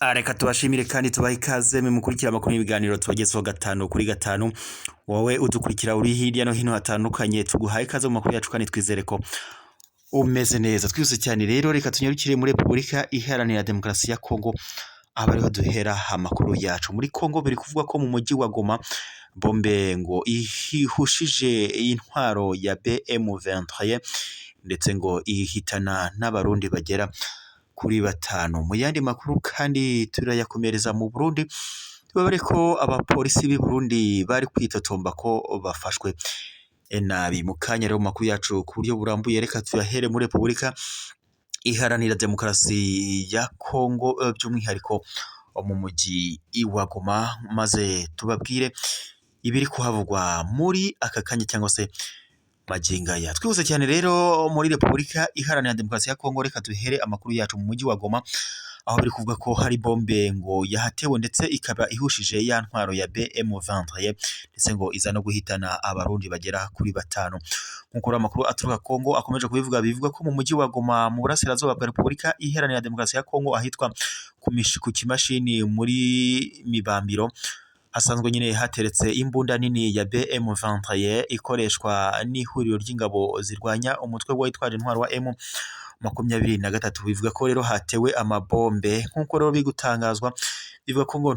Reka tubashimire kandi tubahe ikaze mukurikira amakuru y'ibiganiro tubagezeho gatanu kuri gatanu. Wowe udukurikira uri hirya no hino hatandukanye, tuguhaye ikaze mu makuru yacu kandi twizere ko umeze neza. Twihuse cyane rero, reka tunyarukire muri Repubulika Iharanira Demokarasi ya Kongo, aba ariho duhera amakuru yacu. Muri Kongo biri kuvuga ko mu mujyi wa Goma bombe ngo ihihushije intwaro ya BM23 ndetse ngo ihitana n'abarundi bagera kuri batanu. Mu yandi makuru kandi turayakomereza mu Burundi, tubabare ko abapolisi b'i Burundi bari kwitotomba ko bafashwe nabi. Mu kanya rero makuru yacu ku buryo burambuye, reka tuyahere muri Repubulika Iharanira Demokarasi ya Kongo, by'umwihariko mu mujyi wa Goma, maze tubabwire ibiri kuhavugwa muri aka kanya cyangwa se maginga ya. Twihuse cyane rero muri Repubulika Iharanira Demokarasi ya Kongo, reka duhere amakuru yacu mu mujyi wa Goma, aho biri kuvuga ko hari bombe ngo yahatewe ndetse ikaba ihushije ya ntwaro ya BM23 ndetse ngo iza no guhitana abarundi bagera kuri batanu. Nk'uko amakuru aturuka Kongo akomeje bivuga ko mu mujyi wa Goma mu burasirazuba bwa Repubulika Iharanira Demokarasi ya Kongo, ahitwa ku kimashini muri Mibambiro, hasanzwe nyine hateretse imbunda nini ya BM23 ikoreshwa n'ihuriro ry'ingabo zirwanya umutwe witwaje intwaro wa M23. Bivuga ko rero hatewe amabombe. Nk'uko rero bigutangazwa, bivuga ko ngo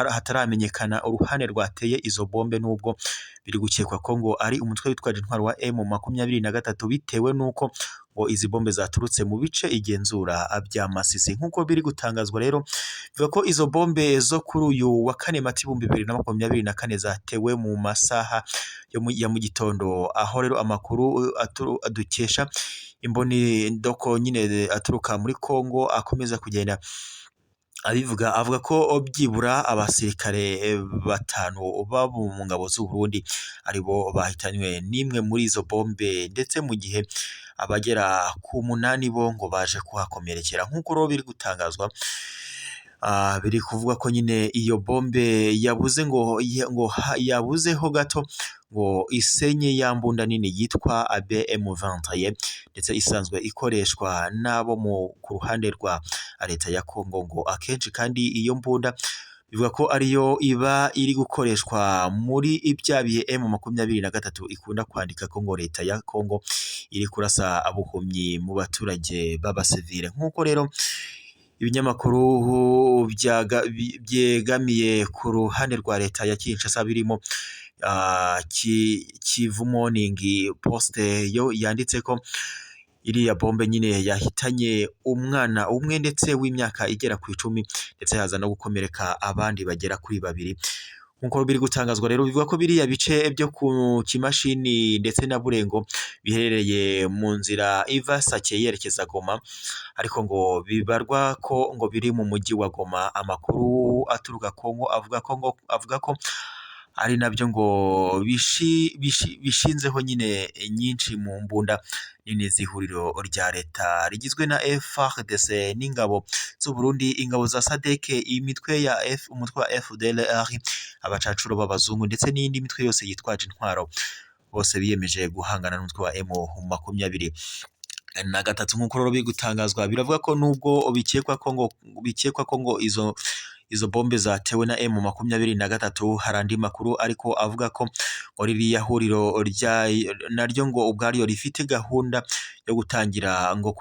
hataramenyekana uruhande rwateye izo bombe, nubwo biri gukekwa ko ngo ari umutwe witwaje intwaro wa M23 bitewe nuko ngo izi bombe zaturutse mu bice igenzura bya Masisi. Nk'uko biri gutangazwa rero, bivuga ko izo bombe zo kuri uyu wa kane Mata 2024 zatewe mu masaha ya mu gitondo, aho rero amakuru adukesha imboni ndoko nyine aturuka muri Kongo akomeza kugenda avuga ko byibura abasirikare batanu babo mu ngabo z'u Burundi aribo bahitanywe n'imwe muri izo bombe, ndetse mu gihe abagera ku 8 bo ngo baje kuhakomerekera. Nk'uko rero biri gutangazwa, biri kuvuga ko nyine iyo bombe yabuzeho gato ngo isenye ya mbunda nini yitwa BM23 ndetse isanzwe ikoreshwa n'abo ku ruhande rwa leta ya Kongo. Ngo akenshi kandi iyo mbunda bivuga ko ariyo iba iri gukoreshwa muri ibya bihe M23 ikunda kwandika ko ngo leta ya Kongo iri kurasa abuhumyi mu baturage b'abasivile. Nk'uko rero ibinyamakuru byegamiye ku ruhande rwa leta ya Kinshasa birimo Kivu Morning Post yo yanditse ko iriya bombe nyine yahitanye umwana umwe ndetse w'imyaka igera ku 10 ndetse haza no gukomereka abandi bagera kuri 2. Nk'uko biri gutangazwa rero, bivuga ko biriya bice byo ku Kimashini ndetse na Burengo biherereye mu nzira iva Sake yerekeza Goma, ariko ngo bibarwa ko ngo biri mu mujyi wa Goma. Amakuru aturuka Kongo avuga ko ari nabyo ngo bishinzeho nyine nyinshi mu mbunda nini z'ihuriro rya leta rigizwe na FARDC n'ingabo z'u Burundi, ingabo za SADC, imitwe ya umutwe wa FDLR, abacacuro b'abazungu ndetse n'indi mitwe yose yitwaje intwaro, bose biyemeje guhangana n'umutwe wa M23. Nk'uko rero bigutangazwa, biravuga ko nubwo bikekwa ko ngo izo bombe zatewe na M23, hari andi makuru ariko avuga ko ririya huriro naryo ngo ubwaryo rifite gahunda yo gutangira ngo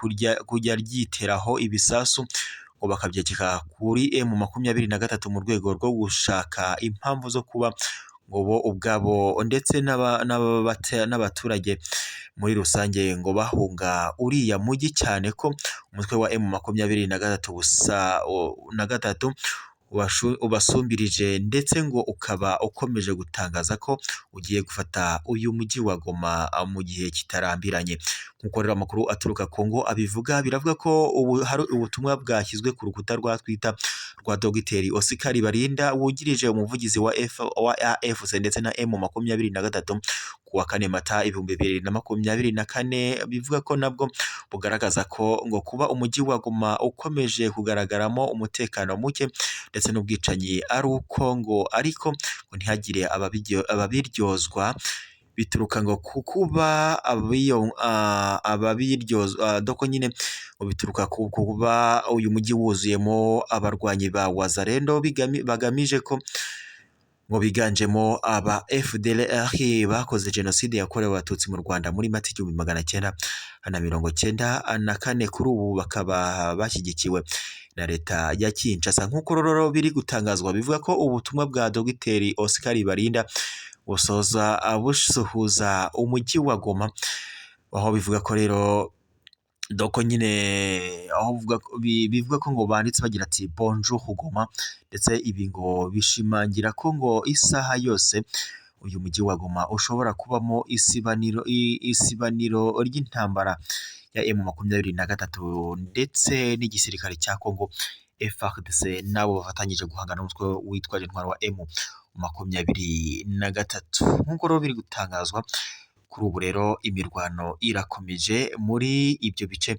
kujya ryiteraho ibisasu ngo bakabyekeka kuri M23 mu rwego rwo gushaka impamvu zo kuba ngo bo ubwabo ndetse n'abaturage muri rusange ngo bahunga uriya mujyi, cyane ko umutwe wa M23 ubasumbirije ndetse ngo ukaba ukomeje gutangaza ko ugiye gufata uyu mujyi wa Goma mu gihe kitarambiranye. Nk'uko rero amakuru aturuka Kongo abivuga, biravuga ko ubu hari ubutumwa bwashyizwe ku rukuta rwa Twitter rwa Dogiteri Oscar Barinda wungirije umuvugizi wa AFC ndetse na M23 ku wa 4 Mata 2024, bivuga ko nabwo bugaragaza ko ngo kuba umujyi wa Goma ukomeje kugaragaramo umutekano muke ndetse n'ubwicanyi ari uko ngo ariko ngo ntihagire ababiryozwa bituruka ngo kukuba ababiryoza doko nyine ngo bituruka kuba uyu mujyi wuzuyemo abarwanyi ba Wazalendo bagamije ko ngo biganjemo aba FDLR bakoze jenoside yakorewe abatutsi mu Rwanda muri Mata 1994 kuri ubu bakaba bashyigikiwe na leta ya Kinshasa. Nk'uko rero biri gutangazwa bivuga ko ubutumwa bwa Dogiteri Oscar Barinda busoza busuhuza umujyi wa Goma, aho bivuga ko rero doko nyine aho bivuga ko ngo banditse bagira ati bonjour Goma, ndetse ibi ngo bishimangira ko ngo isaha yose uyu mujyi wa Goma ushobora kubamo isibaniro ry'intambara ya M23 ndetse n'igisirikare cya Congo FARDC nabo bafatanyije guhangana n'umutwe witwaje intwaro wa M23. Nk'uko rero biri gutangazwa kuri ubu rero imirwano irakomeje muri ibyo bice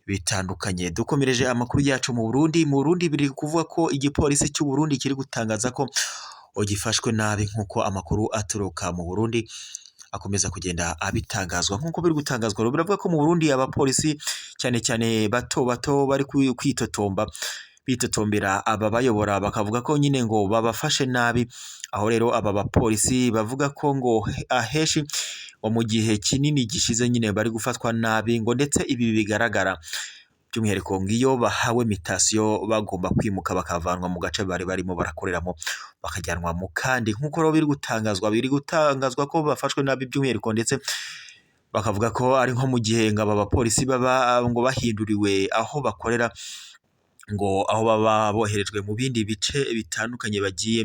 bitandukanye. Dukomereje amakuru yacu mu Burundi biri kuvuga ko igipolisi cy'u Burundi kiri gutangaza ko gifashwe nabi, nk'uko amakuru aturuka mu Burundi akomeza kugenda abitangazwa. Nk'uko biri gutangazwa rero biravuga ko mu Burundi abapolisi cyane cyane bato bari bitotombera aba bayobora, bakavuga ko nyine ngo babafashe nabi. Aho rero aba bapolisi bavuga ko ngo aheshi mu gihe kinini gishize nyine bari gufatwa nabi, ngo ndetse ibi bigaragara by'umwihariko ngiyo bahawe mitasiyo bagomba kwimuka bakavanwa mu gace bari barimo barakoreramo bakajyanwa mu kandi. Nk'uko rero biri gutangazwa ko bafashwe nabi by'umwihariko, ndetse bakavuga ko ari nko mu gihe ngo aba bapolisi baba ngo bahinduriwe aho bakorera, ngo aho baba boherejwe mu bindi bice bitandukanye bagiye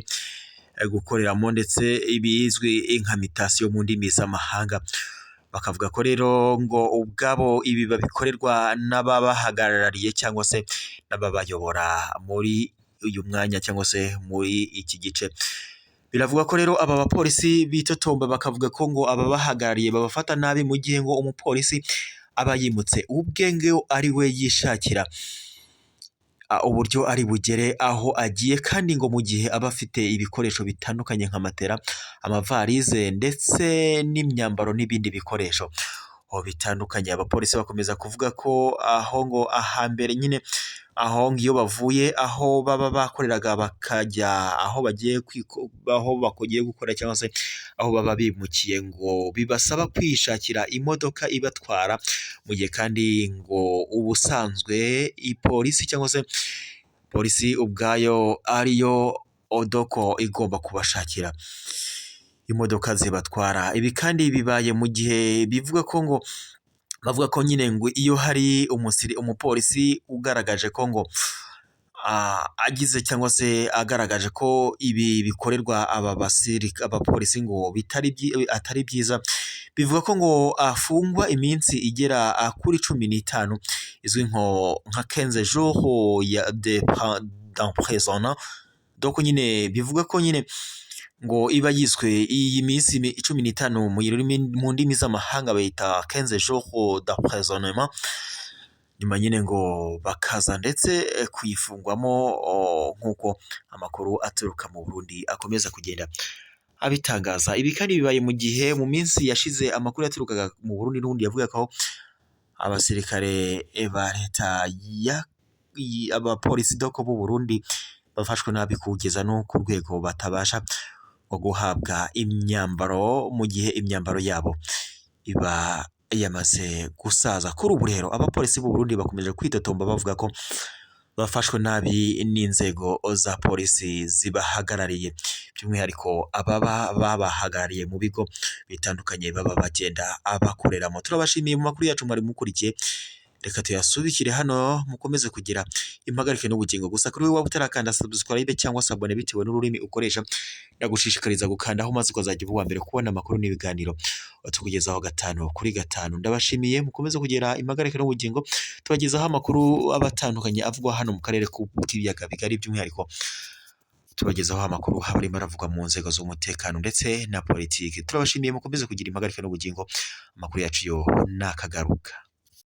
gukoreramo, ndetse ibizwi nka mitasiyo mu ndimi z'amahanga. Bakavuga ko rero ngo ubwabo ibi babikorerwa n'ababahagarariye cyangwa se n'ababayobora muri uyu mwanya cyangwa se muri iki gice. Biravuga ko rero aba bapolisi bitotomba bakavuga ko ngo ababahagarariye babafata nabi, mu gihe ngo umupolisi aba yimutse ubwenge ari we yishakira uburyo ari bugere aho agiye, kandi ngo mu gihe aba afite ibikoresho bitandukanye nka matera, amavarize ndetse n'imyambaro n'ibindi bikoresho bitandukanye. Abapolisi bakomeza kuvuga ko aho ngo ahambere nyine aho iyo bavuye aho baba bakoreraga bakajya aho bagiye gukora cyangwa se aho baba bimukiye, ngo bibasaba kwishakira imodoka ibatwara, mu gihe kandi ngo ubusanzwe ipolisi cyangwa se polisi ubwayo ariyo odoko igomba kubashakira imodoka zibatwara. Ibi kandi bibaye mu gihe bivuga ko ngo bavuga ko nyine ngo iyo hari umupolisi ugaragaje ko ngo agize cyangwa se agaragaje ko ibi bikorerwa abapolisi ngo atari byiza, bivuga ko ngo afungwa iminsi igera kuri 15 izwi nka 15 jours d'emprisonnement. Donc nyine bivuga ko nyine ngo iba yiswe iyi minsi 15 mu ndimi z'amahanga bayita 15 jours d'emprisonnement. Nyuma nyine ngo bakaza ndetse kuyifungwamo, nk'uko amakuru aturuka mu Burundi akomeza kugenda abitangaza. Ibi kandi bibaye mu gihe mu minsi yashize amakuru yaturukaga mu Burundi n'ubundi yavuga ko abasirikare ba leta abapolisi doko b'u Burundi bafashwe nabi kugeza no ku rwego batabasha guhabwa imyambaro, mu gihe imyambaro yabo iba yamaze gusaza. Kuri ubu rero abapolisi b'u Burundi bakomeje kwitotomba bavuga ko bafashwe nabi n'inzego za polisi zibahagarariye, by'umwihariko ababa babahagarariye mu bigo bitandukanye baba bagenda abakoreramo. Turabashimiye mu makuru yacu mwari mukurikiye, reka tuyasubikire hano, mukomeze kugira impagarike n'ubugingo. Gusa kuri wowe waba utarakanda subscribe cyangwa se abone bitewe n'ururimi ukoresha, ndagushishikariza gukandaho maze ukazajya uba uwa mbere kubona amakuru n'ibiganiro tukugezaho 5 kuri 5. Ndabashimiye, mukomeze kugira impagarike n'ubugingo. Tubagezaho amakuru abatandukanye avugwa hano mu karere k'ibiyaga bigari, by'umwihariko tubagezaho amakuru harimo aravugwa mu nzego z'umutekano ndetse na politiki. Turabashimiye, mukomeze kugira impagarike n'ubugingo. Amakuru yacu yo nakagaruka.